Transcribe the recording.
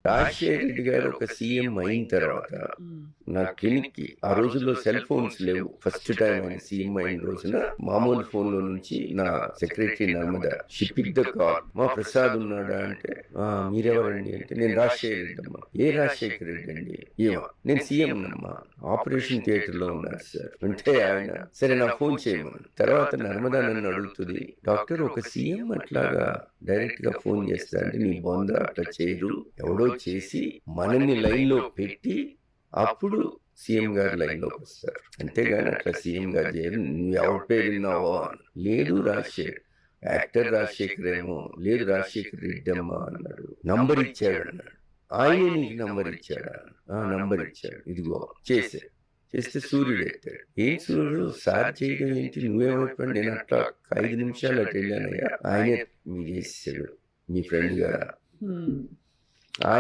రాజశేఖర రెడ్డి గారు ఒక సీఎం అయిన తర్వాత నా క్లినిక్ కి, ఆ రోజుల్లో సెల్ ఫోన్స్ లేవు, ఫస్ట్ టైం ఆయన సీఎం అయిన రోజున మామూలు ఫోన్ లో నుంచి నా secretary Narmada, she pick the call, మా ప్రసాద్ ఉన్నాడా అంటే, మీరెవరండి అంటే, నేను రాజశేఖర రెడ్డి అమ్మా. ఏ రాజశేఖర రెడ్డి అండి? ఏమో, నేను సీఎం అమ్మా, ఆపరేషన్ థియేటర్ లో ఉన్నారు సార్ అంటే ఆయన, సరే నా ఫోన్ చేయమని. తర్వాత నర్మదా నన్ను అడుగుతుంది, డాక్టర్ ఒక సీఎం అట్లాగా డైరెక్ట్ గా ఫోన్ చేస్తారంటే నీ బొంద, అట్లా చేయరు, ఎవడో చేసి మనల్ని లైన్ లో పెట్టి అప్పుడు సీఎం గారు లైన్ లోకి వస్తారు, అంతేగాని అట్లా సీఎం గారు చేయరు, నువ్వు ఎవరి పేరు విన్నావో అని. లేదు రాజశేఖర్, యాక్టర్ రాజశేఖర్ ఏమో, లేదు రాజశేఖర్ రెడ్డి అమ్మ అన్నాడు, నంబర్ ఇచ్చాడు అన్నాడు. ఆయన నీకు నంబర్ ఇచ్చాడా? నంబర్ ఇచ్చాడు, ఇదిగో చేసే. చేస్తే సూర్యుడు ఎత్తాడు. ఏం సూర్యుడు సార్ చేయడం ఏంటి, నువ్వేమైపోయాడు? నేను అట్లా 5 నిమిషాలు అటు వెళ్ళానయ్యా, ఆయనే మీరు చేసాడు మీ ఫ్రెండ్ గారా.